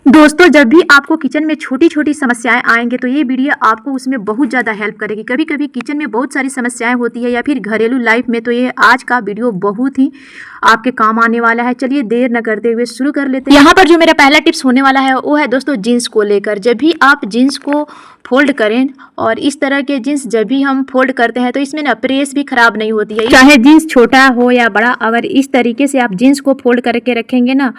दोस्तों, जब भी आपको किचन में छोटी छोटी समस्याएं आएंगे तो ये वीडियो आपको उसमें बहुत ज़्यादा हेल्प करेगी। कभी कभी किचन में बहुत सारी समस्याएं होती है या फिर घरेलू लाइफ में, तो ये आज का वीडियो बहुत ही आपके काम आने वाला है। चलिए देर न करते हुए शुरू कर लेते हैं। यहाँ पर जो मेरा पहला टिप्स होने वाला है वो है दोस्तों जीन्स को लेकर। जब भी आप जीन्स को फोल्ड करें, और इस तरह के जीन्स जब भी हम फोल्ड करते हैं तो इसमें ना प्रेस भी खराब नहीं होती है। चाहे जीन्स छोटा हो या बड़ा, अगर इस तरीके से आप जीन्स को फोल्ड करके रखेंगे ना,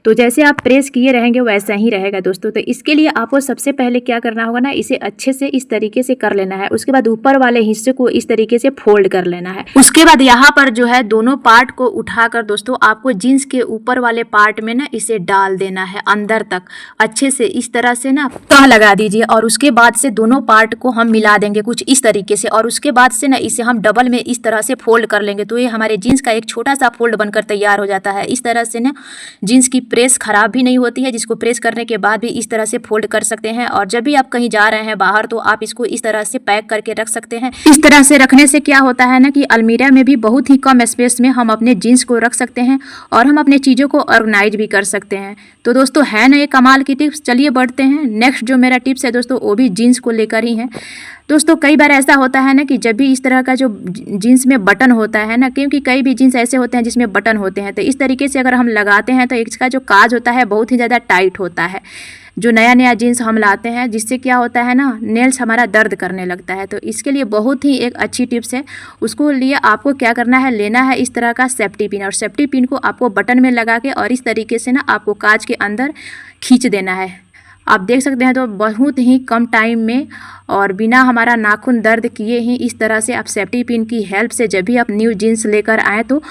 तो जैसे आप प्रेस किए रहेंगे वैसा ही रहेगा दोस्तों। तो इसके लिए आपको सबसे पहले क्या करना होगा ना, इसे अच्छे से इस तरीके से कर लेना है। उसके बाद ऊपर वाले हिस्से को इस तरीके से फोल्ड कर लेना है। उसके बाद यहाँ पर जो है दोनों पार्ट को उठाकर दोस्तों आपको जीन्स के ऊपर वाले पार्ट में ना इसे डाल देना है अंदर तक। अच्छे से इस तरह से ना तह लगा दीजिए, और उसके बाद से दोनों पार्ट को हम मिला देंगे कुछ इस तरीके से, और उसके बाद से ना इसे हम डबल में इस तरह से फोल्ड कर लेंगे। तो ये हमारे जीन्स का एक छोटा सा फोल्ड बनकर तैयार हो जाता है। इस तरह से ना जीन्स की प्रेस खराब भी नहीं होती है, जिसको प्रेस करने के बाद भी इस तरह से फोल्ड कर सकते हैं। और जब भी आप कहीं जा रहे हैं बाहर, तो आप इसको इस तरह से पैक करके रख सकते हैं। इस तरह से रखने से क्या होता है ना कि अलमीरा में भी बहुत ही कम स्पेस में हम अपने जीन्स को रख सकते हैं और हम अपने चीज़ों को ऑर्गेनाइज भी कर सकते हैं। तो दोस्तों है ना ये कमाल की टिप्स। चलिए बढ़ते हैं। नेक्स्ट जो मेरा टिप्स है दोस्तों वो भी जीन्स को लेकर ही है। दोस्तों कई बार ऐसा होता है ना कि जब भी इस तरह का जो जीन्स में बटन होता है ना, क्योंकि कई भी जीन्स ऐसे होते हैं जिसमें बटन होते हैं, तो इस तरीके से अगर हम लगाते हैं तो इसका जो काज होता है बहुत ही ज़्यादा टाइट होता है। जो नया नया जीन्स हम लाते हैं, जिससे क्या होता है ना, नेल्स हमारा दर्द करने लगता है। तो इसके लिए बहुत ही एक अच्छी टिप्स है। उसको लिए आपको क्या करना है, लेना है इस तरह का सेफ्टी पिन, और सेफ्टी पिन को आपको बटन में लगा के और इस तरीके से ना आपको काज के अंदर खींच देना है। आप देख सकते हैं तो बहुत ही कम टाइम में और बिना हमारा नाखून दर्द किए ही इस तरह से आप सेफ्टी पिन की हेल्प से जब भी आप न्यू जीन्स लेकर आएँ तो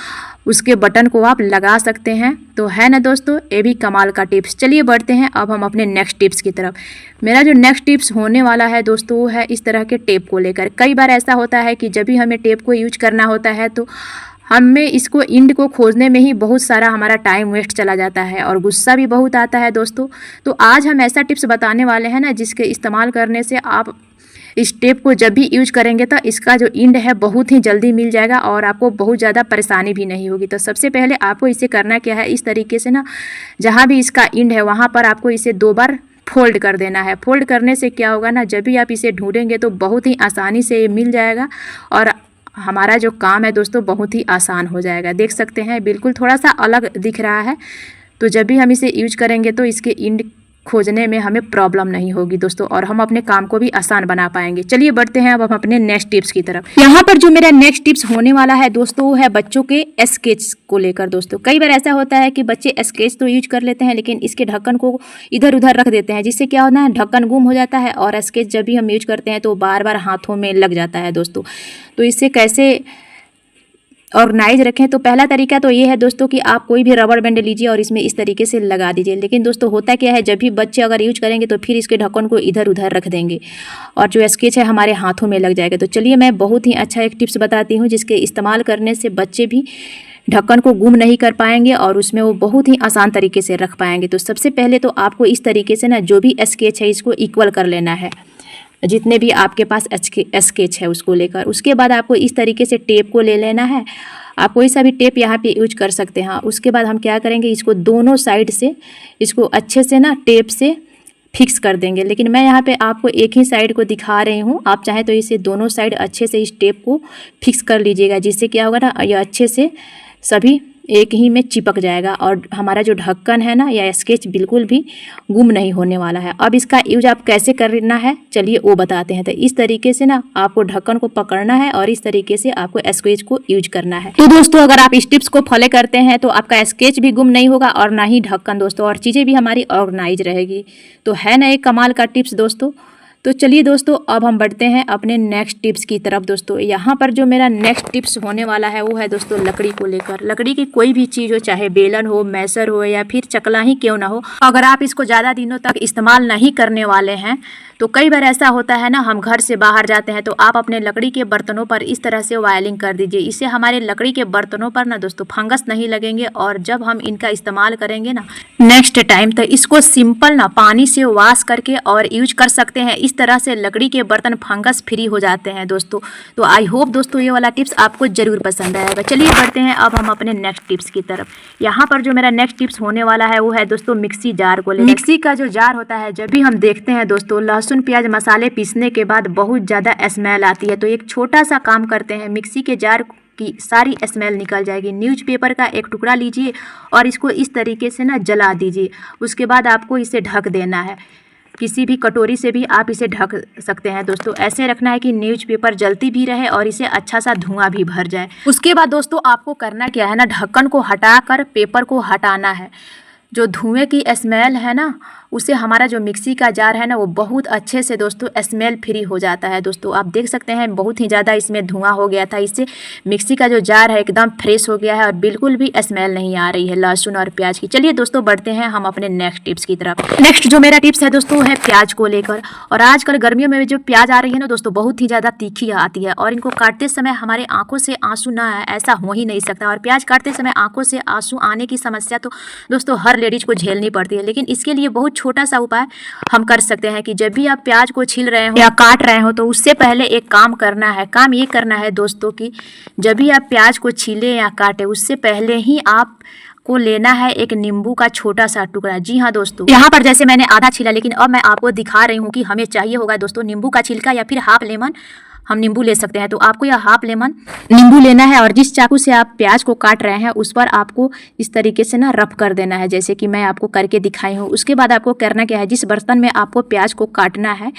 उसके बटन को आप लगा सकते हैं। तो है ना दोस्तों, ये भी कमाल का टिप्स। चलिए बढ़ते हैं अब हम अपने नेक्स्ट टिप्स की तरफ। मेरा जो नेक्स्ट टिप्स होने वाला है दोस्तों वो है इस तरह के टेप को लेकर। कई बार ऐसा होता है कि जब भी हमें टेप को यूज करना होता है तो हमें इसको इंड को खोजने में ही बहुत सारा हमारा टाइम वेस्ट चला जाता है और गुस्सा भी बहुत आता है दोस्तों। तो आज हम ऐसा टिप्स बताने वाले हैं ना जिसके इस्तेमाल करने से आप इस टेप को जब भी यूज करेंगे तो इसका जो इंड है बहुत ही जल्दी मिल जाएगा और आपको बहुत ज़्यादा परेशानी भी नहीं होगी। तो सबसे पहले आपको इसे करना क्या है, इस तरीके से ना जहाँ भी इसका इंड है वहाँ पर आपको इसे 2 बार फोल्ड कर देना है। फोल्ड करने से क्या होगा ना, जब भी आप इसे ढूंढेंगे तो बहुत ही आसानी से ये मिल जाएगा और हमारा जो काम है दोस्तों बहुत ही आसान हो जाएगा। देख सकते हैं बिल्कुल थोड़ा सा अलग दिख रहा है। तो जब भी हम इसे यूज करेंगे तो इसके इंड खोजने में हमें प्रॉब्लम नहीं होगी दोस्तों, और हम अपने काम को भी आसान बना पाएंगे। चलिए बढ़ते हैं अब हम अपने नेक्स्ट टिप्स की तरफ। यहाँ पर जो मेरा नेक्स्ट टिप्स होने वाला है दोस्तों वो है बच्चों के स्केच को लेकर। दोस्तों कई बार ऐसा होता है कि बच्चे स्केच तो यूज कर लेते हैं लेकिन इसके ढक्कन को इधर उधर रख देते हैं, जिससे क्या होता है ढक्कन गुम हो जाता है और स्केच जब भी हम यूज करते हैं तो बार बार हाथों में लग जाता है दोस्तों। तो इससे कैसे ऑर्गेनाइज रखें, तो पहला तरीका तो ये है दोस्तों कि आप कोई भी रबड़ बैंड लीजिए और इसमें इस तरीके से लगा दीजिए। लेकिन दोस्तों होता क्या है, जब भी बच्चे अगर यूज करेंगे तो फिर इसके ढक्कन को इधर उधर रख देंगे और जो स्केच है हमारे हाथों में लग जाएगा। तो चलिए मैं बहुत ही अच्छा एक टिप्स बताती हूँ जिसके इस्तेमाल करने से बच्चे भी ढक्कन को गुम नहीं कर पाएंगे और उसमें वो बहुत ही आसान तरीके से रख पाएंगे। तो सबसे पहले तो आपको इस तरीके से ना जो भी स्केच है इसको इक्वल कर लेना है, जितने भी आपके पास स्केच है उसको लेकर। उसके बाद आपको इस तरीके से टेप को ले लेना है। आप कोई सा भी टेप यहाँ पे यूज कर सकते हैं। उसके बाद हम क्या करेंगे, इसको दोनों साइड से इसको अच्छे से ना टेप से फिक्स कर देंगे। लेकिन मैं यहाँ पे आपको एक ही साइड को दिखा रही हूँ, आप चाहें तो इसे दोनों साइड अच्छे से इस टेप को फिक्स कर लीजिएगा, जिससे क्या होगा ना ये अच्छे से सभी एक ही में चिपक जाएगा और हमारा जो ढक्कन है ना या स्केच बिल्कुल भी गुम नहीं होने वाला है। अब इसका यूज आप कैसे करना है चलिए वो बताते हैं। तो इस तरीके से ना आपको ढक्कन को पकड़ना है और इस तरीके से आपको स्केच को यूज करना है। तो दोस्तों अगर आप इस टिप्स को फॉलो करते हैं तो आपका स्केच भी गुम नहीं होगा और ना ही ढक्कन दोस्तों, और चीज़ें भी हमारी ऑर्गेनाइज रहेगी। तो है ना एक कमाल का टिप्स दोस्तों। तो चलिए दोस्तों अब हम बढ़ते हैं अपने नेक्स्ट टिप्स की तरफ। दोस्तों यहाँ पर जो मेरा नेक्स्ट टिप्स होने वाला है वो है दोस्तों लकड़ी को लेकर। लकड़ी की कोई भी चीज़ हो, चाहे बेलन हो, मैसर हो या फिर चकला ही क्यों ना हो, अगर आप इसको ज़्यादा दिनों तक इस्तेमाल नहीं करने वाले हैं तो कई बार ऐसा होता है ना, हम घर से बाहर जाते हैं तो आप अपने लकड़ी के बर्तनों पर इस तरह से वायलिंग कर दीजिए। इससे हमारे लकड़ी के बर्तनों पर ना दोस्तों फंगस नहीं लगेंगे और जब हम इनका इस्तेमाल करेंगे ना नेक्स्ट टाइम तो इसको सिंपल ना पानी से वॉश करके और यूज कर सकते हैं। इस इस तरह से लकड़ी के बर्तन फंगस फ्री हो जाते हैं दोस्तों। तो आई होप दोस्तों ये वाला टिप्स आपको ज़रूर पसंद आएगा। चलिए बढ़ते हैं अब हम अपने नेक्स्ट टिप्स की तरफ। यहाँ पर जो मेरा नेक्स्ट टिप्स होने वाला है वो है दोस्तों मिक्सी जार को लेकर। मिक्सी का जो जार होता है, जब भी हम देखते हैं दोस्तों लहसुन प्याज मसाले पीसने के बाद बहुत ज़्यादा स्मेल आती है, तो एक छोटा सा काम करते हैं, मिक्सी के जार की सारी स्मेल निकल जाएगी। न्यूज़पेपर का एक टुकड़ा लीजिए और इसको इस तरीके से ना जला दीजिए। उसके बाद आपको इसे ढक देना है, किसी भी कटोरी से भी आप इसे ढक सकते हैं दोस्तों। ऐसे रखना है कि न्यूज़पेपर जलती भी रहे और इसे अच्छा सा धुआं भी भर जाए। उसके बाद दोस्तों आपको करना क्या है ना, ढक्कन को हटाकर पेपर को हटाना है। जो धुएं की स्मेल है ना, उसे हमारा जो मिक्सी का जार है ना वो बहुत अच्छे से दोस्तों स्मेल फ्री हो जाता है। दोस्तों आप देख सकते हैं बहुत ही ज़्यादा इसमें धुआं हो गया था, इससे मिक्सी का जो जार है एकदम फ्रेश हो गया है और बिल्कुल भी स्मेल नहीं आ रही है लहसुन और प्याज की। चलिए दोस्तों बढ़ते हैं हम अपने नेक्स्ट टिप्स की तरफ। नेक्स्ट जो मेरा टिप्स है दोस्तों है प्याज को लेकर। और आजकल गर्मियों में जो प्याज आ रही है ना दोस्तों बहुत ही ज़्यादा तीखी आती है और इनको काटते समय हमारे आँखों से आंसू ना आए ऐसा हो ही नहीं सकता। और प्याज काटते समय आँखों से आंसू आने की समस्या तो दोस्तों हर लेडीज़ को झेलनी पड़ती है, लेकिन इसके लिए बहुत छोटा सा उपाय हम कर सकते हैं कि जब भी आप प्याज को छील रहे हो या काट रहे हो तो उससे पहले एक काम करना है। काम ये करना है दोस्तों कि जब भी आप प्याज को छीले या काटे उससे पहले ही आप को लेना है एक नींबू का छोटा सा टुकड़ा। जी हाँ दोस्तों, यहाँ पर जैसे मैंने आधा छीला, लेकिन अब मैं आपको दिखा रही हूँ कि हमें चाहिए होगा दोस्तों नींबू का छिलका या फिर हाफ लेमन हम नींबू ले सकते हैं। तो आपको यह हाफ लेमन नींबू लेना है और जिस चाकू से आप प्याज को काट रहे हैं उस पर आपको इस तरीके से ना रब कर देना है, जैसे कि मैं आपको करके दिखाई हूँ। उसके बाद आपको करना क्या है, जिस बर्तन में आपको प्याज को काटना है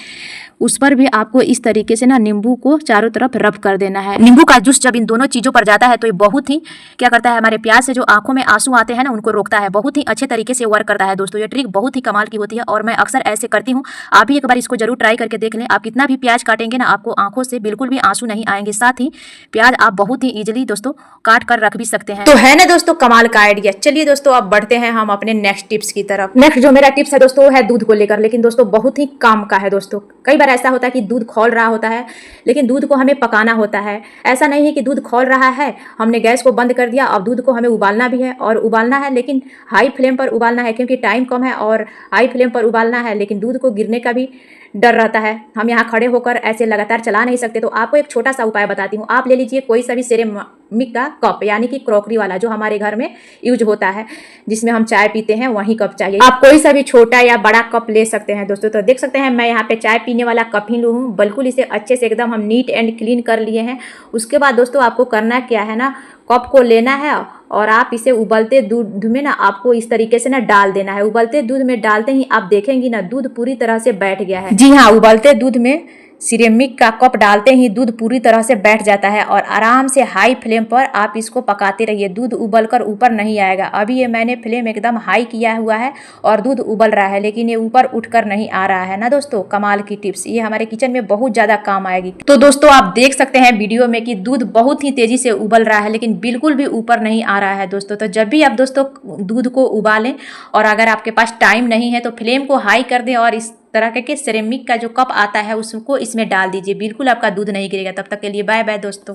उस पर भी आपको इस तरीके से ना नींबू को चारों तरफ रब कर देना है। नींबू का जूस जब इन दोनों चीज़ों पर जाता है तो ये बहुत ही क्या करता है, हमारे प्याज से जो आंखों में आंसू आते हैं ना उनको रोकता है। बहुत ही अच्छे तरीके से वर्क करता है दोस्तों। ये ट्रिक बहुत ही कमाल की होती है और मैं अक्सर ऐसे करती हूँ। आप भी एक बार इसको जरूर ट्राई करके देख लें। आप कितना भी प्याज काटेंगे ना आपको आंखों से बिल्कुल भी आंसू नहीं आएंगे। साथ ही प्याज आप बहुत ही इजीली दोस्तों काट कर रख भी सकते हैं। तो है ना दोस्तों कमाल का आइडिया। चलिए दोस्तों अब बढ़ते हैं हम अपने नेक्स्ट टिप्स की तरफ। नेक्स्ट जो मेरा टिप्स है दोस्तों है दूध को लेकर, लेकिन दोस्तों बहुत ही काम का है दोस्तों। कई बार ऐसा होता है कि दूध खौल रहा होता है लेकिन दूध को हमें पकाना होता है। ऐसा नहीं है कि दूध खौल रहा है हमने गैस को बंद कर दिया, अब दूध को हमें उबालना भी है और उबालना है, लेकिन हाई फ्लेम पर उबालना है क्योंकि टाइम कम है और हाई फ्लेम पर उबालना है, लेकिन दूध को गिरने का भी डर रहता है। हम यहाँ खड़े होकर ऐसे लगातार चला नहीं सकते। तो आपको एक छोटा सा उपाय बताती हूँ। आप ले लीजिए कोई सा भी सिरेमिक का कप, यानी कि क्रॉकरी वाला जो हमारे घर में यूज होता है जिसमें हम चाय पीते हैं, वही कप चाहिए। आप कोई सा भी छोटा या बड़ा कप ले सकते हैं दोस्तों। तो देख सकते हैं मैं यहाँ पे चाय पीने वाला कप ही लूँ हूँ। बिल्कुल इसे अच्छे से एकदम हम नीट एंड क्लीन कर लिए हैं। उसके बाद दोस्तों आपको करना क्या है ना, कप को लेना है और आप इसे उबलते दूध में ना आपको इस तरीके से ना डाल देना है। उबलते दूध में डालते ही आप देखेंगी ना दूध पूरी तरह से बैठ गया है। जी हाँ, उबलते दूध में सिरेमिक का कप डालते ही दूध पूरी तरह से बैठ जाता है और आराम से हाई फ्लेम पर आप इसको पकाते रहिए। दूध उबलकर ऊपर नहीं आएगा। अभी ये मैंने फ्लेम एकदम हाई किया हुआ है और दूध उबल रहा है, लेकिन ये ऊपर उठकर नहीं आ रहा है ना दोस्तों। कमाल की टिप्स, ये हमारे किचन में बहुत ज़्यादा काम आएगी। तो दोस्तों आप देख सकते हैं वीडियो में कि दूध बहुत ही तेज़ी से उबल रहा है लेकिन बिल्कुल भी ऊपर नहीं आ रहा है दोस्तों। तो जब भी आप दोस्तों दूध को उबालें और अगर आपके पास टाइम नहीं है तो फ्लेम को हाई कर दें और इस तरह के सिरेमिक का जो कप आता है उसको इसमें डाल दीजिए। बिल्कुल आपका दूध नहीं गिरेगा। तब तक के लिए बाय बाय दोस्तों।